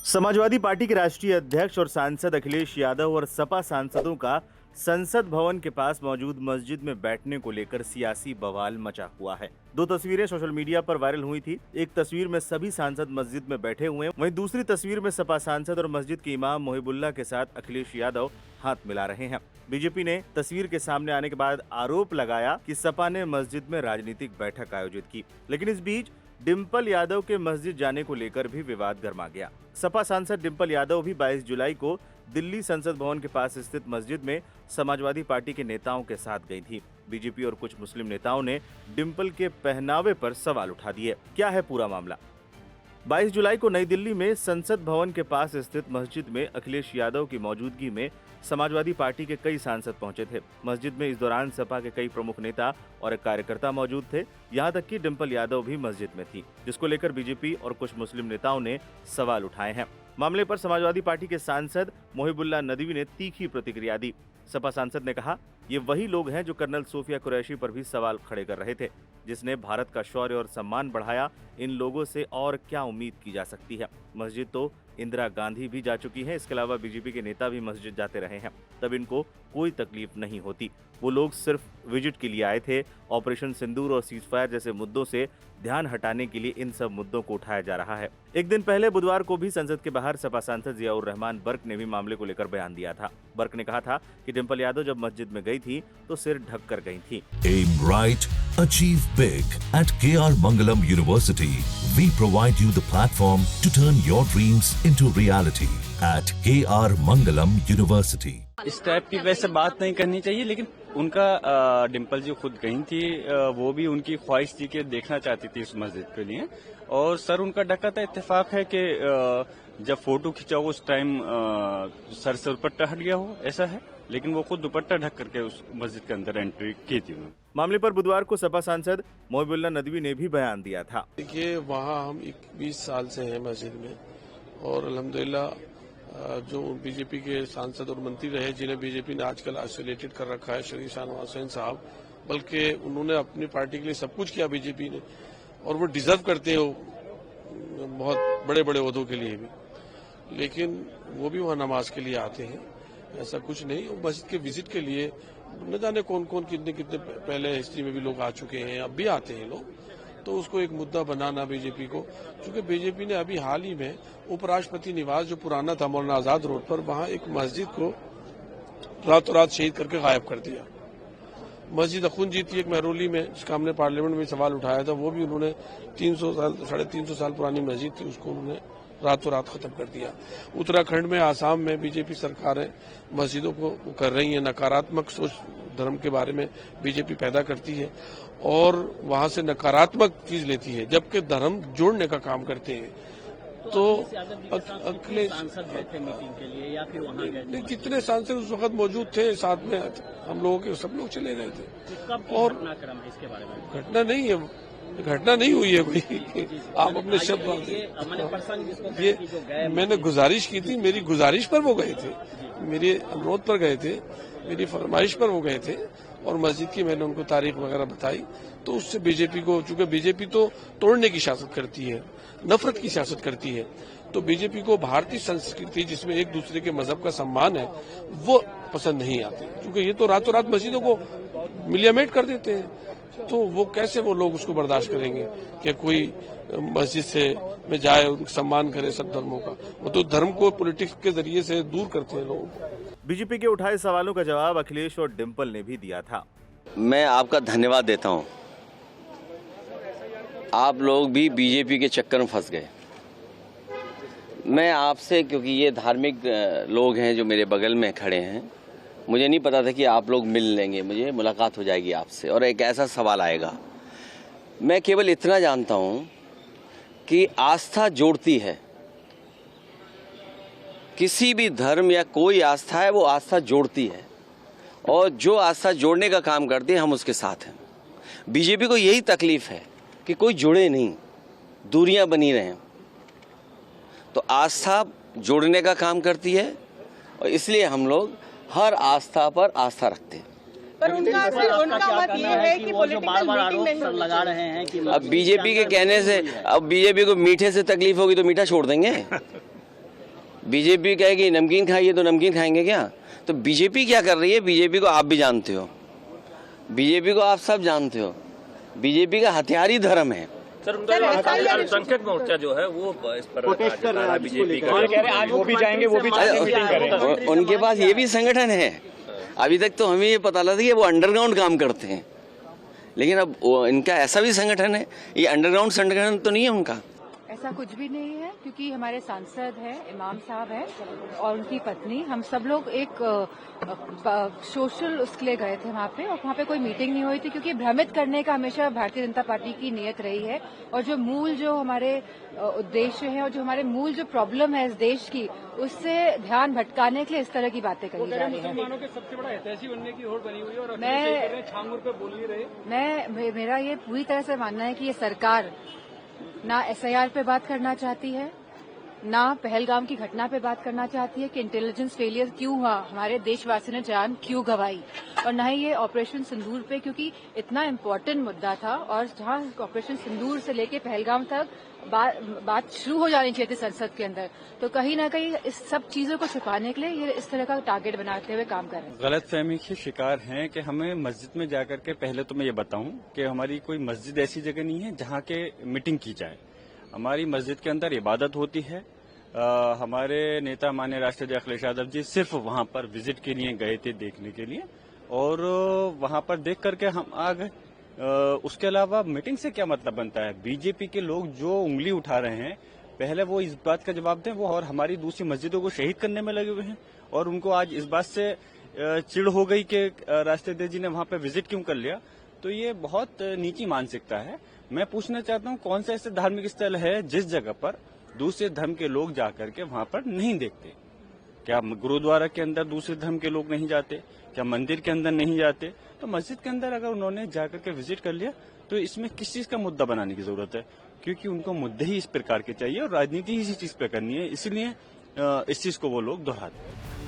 Samajwadi party के राष्ट्रीय अध्यक्ष और सांसद अखिलेश यादव और सपा सांसदों का संसद भवन के पास मौजूद मस्जिद में बैठने को लेकर सियासी बवाल मचा हुआ है। दो तस्वीरें सोशल मीडिया पर वायरल हुई थी। एक तस्वीर में सभी सांसद मस्जिद में बैठे हुए हैं, वहीं दूसरी तस्वीर में सपा सांसद और मस्जिद के इमाम मोहिबुल्लाह के साथ अखिलेश यादव हाथ मिला रहे हैं। बीजेपी ने तस्वीर के सामने आने के बाद आरोप लगाया कि सपा ने मस्जिद में राजनीतिक बैठक आयोजित की, लेकिन इस बीच डिंपल यादव के मस्जिद जाने को लेकर भी विवाद गर्मा गया। सपा सांसद डिंपल यादव भी 22 जुलाई को दिल्ली संसद भवन के पास स्थित मस्जिद में समाजवादी पार्टी के नेताओं के साथ गई थी। बीजेपी और कुछ मुस्लिम नेताओं ने डिंपल के पहनावे पर सवाल उठा दिए। क्या है पूरा मामला? 22 जुलाई को नई दिल्ली में संसद भवन के पास स्थित मस्जिद में अखिलेश यादव की मौजूदगी में समाजवादी पार्टी के कई सांसद पहुंचे थे। मस्जिद में इस दौरान सपा के कई प्रमुख नेता और कार्यकर्ता मौजूद थे। यहां तक कि डिंपल यादव भी मस्जिद में थी, जिसको लेकर बीजेपी और कुछ मुस्लिम नेताओं ने सवाल उठाए हैं। मामले पर समाजवादी पार्टी के सांसद मोहिबुल्लाह नदवी ने तीखी प्रतिक्रिया दी। सपा सांसद ने कहा, ये वही लोग हैं जो कर्नल सोफिया कुरैशी पर भी सवाल खड़े कर रहे थे, जिसने भारत का शौर्य और सम्मान बढ़ाया। इन लोगों से और क्या उम्मीद की जा सकती है? मस्जिद तो इंदिरा गांधी भी जा चुकी हैं। इसके अलावा बीजेपी के नेता भी मस्जिद जाते रहे हैं, तब इनको कोई तकलीफ नहीं होती। वो लोग सिर्फ विजिट के लिए आए थे। ऑपरेशन सिंदूर और सीजफायर जैसे मुद्दों से ध्यान हटाने के लिए इन सब मुद्दों को उठाया जा रहा है। एक दिन पहले बुधवार को भी संसद के बाहर सपा सांसद जियाउर रहमान बर्क ने भी मामले को लेकर बयान दिया था। बर्क ने कहा था कि डिंपल यादव जब मस्जिद में गई थी तो सिर ढक कर गई थी। Aim right, achieve big at KR Mangalam University. We provide you the platform to turn your dreams into reality at KR Mangalam University. इस टाइप की वैसे बात नहीं करनी चाहिए, लेकिन उनका डिंपल जी खुद गई थी, वो भी उनकी ख्वाहिश थी कि देखना चाहती थी इस मस्जिद के लिए, और सर उनका ढका था। इत्तेफाक है कि जब फोटो खिंचाओ उस टाइम सर से दुपट्टा हट गया हो, ऐसा है, लेकिन वो खुद दुपट्टा ढक करके उस मस्जिद के अंदर एंट्री की थी उन्होंने। मामले पर बुधवार को सपा सांसद मोहिबुल्लाह नदवी ने भी बयान दिया था। देखिए, वहाँ हम 20 साल से हैं मस्जिद में, और अल्हम्दुलिल्लाह जो बीजेपी के सांसद और मंत्री रहे, जिन्हें बीजेपी ने आजकल आइसोलेटेड कर रखा है, शरीफ शाहनवाज हुसैन साहब, बल्कि उन्होंने अपनी पार्टी के लिए सब कुछ किया बीजेपी ने, और वो डिजर्व करते हो बहुत बड़े बड़े ओहदों के लिए भी, लेकिन वो भी वहाँ नमाज के लिए आते हैं, ऐसा कुछ नहीं। मस्जिद के विजिट के लिए न जाने कौन कौन कितने कितने पहले हिस्ट्री में भी लोग आ चुके हैं, अब भी आते हैं लोग, तो उसको एक मुद्दा बनाना बीजेपी को, क्योंकि बीजेपी ने अभी हाल ही में उपराष्ट्रपति निवास जो पुराना था मौलाना आजाद रोड पर, वहां एक मस्जिद को रातों रात शहीद करके गायब कर दिया। मस्जिद अखुन जी थी एक महरौली में, जिसका हमने पार्लियामेंट में सवाल उठाया था, वो भी उन्होंने 300 साल 350 साल पुरानी मस्जिद थी, उसको उन्होंने रातों रात खत्म कर दिया। उत्तराखंड में, आसाम में बीजेपी सरकारें मस्जिदों को कर रही है, नकारात्मक सोच धर्म के बारे में बीजेपी पैदा करती है और वहां से नकारात्मक चीज लेती है, जबकि धर्म जोड़ने का काम करते हैं। तो अखिलेश सांसद गए थे मीटिंग के लिए या फिर वहाँ गए थे? जितने सांसद उस वक्त मौजूद थे साथ में, हम लोगों के सब लोग चले गए थे। और घटनाक्रम है इसके बारे में? घटना नहीं है, घटना नहीं हुई है कोई। आप अपने शब्द ये मैंने गुजारिश की थी, मेरी गुजारिश पर वो गए थे, मेरे अनुरोध पर गए थे, मेरी फरमाइश पर वो गए थे, और मस्जिद की मैंने उनको तारीख वगैरह बताई। तो उससे बीजेपी को, चूंकि बीजेपी तो तोड़ने की सियासत करती है, नफरत की सियासत करती है, तो बीजेपी को भारतीय संस्कृति जिसमें एक दूसरे के मजहब का सम्मान है वो पसंद नहीं आती, क्योंकि ये तो रातों रात मस्जिदों को मिलियामेट कर देते हैं। तो वो कैसे वो लोग उसको बर्दाश्त करेंगे कि कोई मस्जिद से में जाए, उनका सम्मान करे सब धर्मों का? वो तो धर्म को पॉलिटिक्स के जरिए से दूर करते हैं लोग। बीजेपी के उठाए सवालों का जवाब अखिलेश और डिंपल ने भी दिया था। मैं आपका धन्यवाद देता हूं, आप लोग भी बीजेपी के चक्कर में फंस गए। मैं आपसे, क्योंकि ये धार्मिक लोग हैं जो मेरे बगल में खड़े हैं, मुझे नहीं पता था कि आप लोग मिल लेंगे, मुझे मुलाकात हो जाएगी आपसे और एक ऐसा सवाल आएगा। मैं केवल इतना जानता हूं कि आस्था जोड़ती है, किसी भी धर्म या कोई आस्था है वो आस्था जोड़ती है, और जो आस्था जोड़ने का काम करती है हम उसके साथ हैं। बीजेपी को यही तकलीफ है कि कोई जुड़े नहीं, दूरियां बनी रहें, तो आस्था जोड़ने का काम करती है, और इसलिए हम लोग हर आस्था पर आस्था रखते हैं। पर उनका मत ये है कि पॉलिटिकल मीटिंग नहीं लगा रहे हैं कि अब बीजेपी के कहने से, अब बीजेपी को मीठे से तकलीफ होगी तो मीठा छोड़ देंगे। बीजेपी कहेगी नमकीन खाइए तो नमकीन खाएंगे क्या? तो बीजेपी क्या कर रही है, बीजेपी को आप भी जानते हो, बीजेपी को आप सब जानते हो। बीजेपी का हथियार ही धर्म है। सर उनका अल्पसंख्यक मोर्चा जो है वो इस पर प्रोटेस्ट कर रहा है बीजेपी का, कह रहे हैं आज वो भी जाएंगे, वो भी मीटिंग करेंगे। उनके पास ये भी संगठन है। अभी तक तो हमें ये पता लगा कि वो अंडरग्राउंड काम करते हैं, लेकिन अब इनका ऐसा भी संगठन है। ये अंडरग्राउंड संगठन तो नहीं है उनका। ऐसा कुछ भी नहीं है, क्योंकि हमारे सांसद हैं, इमाम साहब हैं और उनकी पत्नी, हम सब लोग एक सोशल उसके लिए गए थे वहाँ पे, और वहाँ पे कोई मीटिंग नहीं हुई थी, क्योंकि भ्रमित करने का हमेशा भारतीय जनता पार्टी की नीयत रही है। और जो मूल जो हमारे उद्देश्य है और जो हमारे मूल जो प्रॉब्लम है इस देश की, उससे ध्यान भटकाने के लिए इस तरह की बातें करी जा रही है। मुसलमानों के सबसे बड़ा हितैषी बनने की होड़ बनी हुई है और छांगुर पे बोल नहीं रहे। मेरा ये पूरी तरह से मानना है कि ये सरकार ना एसआईआर पे बात करना चाहती है, ना पहलगाम की घटना पे बात करना चाहती है कि इंटेलिजेंस फेलियर क्यों हुआ, हमारे देशवासियों ने जान क्यों गंवाई, और ना ही ये ऑपरेशन सिंदूर पे, क्योंकि इतना इम्पोर्टेंट मुद्दा था और जहां ऑपरेशन सिंदूर से लेके पहलगाम तक बात शुरू हो जानी चाहिए थी संसद के अंदर। तो कहीं ना कहीं इस सब चीजों को छुपाने के लिए ये इस तरह का टारगेट बनाते हुए काम कर रहे हैं। गलतफहमी के शिकार हैं कि हमें मस्जिद में जाकर के, पहले तो मैं ये बताऊं कि हमारी कोई मस्जिद ऐसी जगह नहीं है जहां के मीटिंग की जाए। हमारी मस्जिद के अंदर इबादत होती है। हमारे नेता माननीय राष्ट्रपति अखिलेश यादव जी सिर्फ वहां पर विजिट के लिए गए थे, देखने के लिए, और वहां पर देख करके हम आ गए। उसके अलावा मीटिंग से क्या मतलब बनता है? बीजेपी के लोग जो उंगली उठा रहे हैं, पहले वो इस बात का जवाब दें, वो और हमारी दूसरी मस्जिदों को शहीद करने में लगे हुए हैं, और उनको आज इस बात से चिढ़ हो गई कि राष्ट्रपति जी ने वहां पर विजिट क्यों कर लिया। तो ये बहुत नीची मानसिकता है। मैं पूछना चाहता हूँ, कौन सा ऐसे धार्मिक स्थल है जिस जगह पर दूसरे धर्म के लोग जाकर के वहां पर नहीं देखते? क्या गुरुद्वारा के अंदर दूसरे धर्म के लोग नहीं जाते? क्या मंदिर के अंदर नहीं जाते? तो मस्जिद के अंदर अगर उन्होंने जाकर के विजिट कर लिया तो इसमें किस चीज का मुद्दा बनाने की जरूरत है? क्योंकि उनको मुद्दे ही इस प्रकार के चाहिए और राजनीति ही इसी चीज पे करनी है, इसलिए इस चीज को वो लोग दोहराते हैं।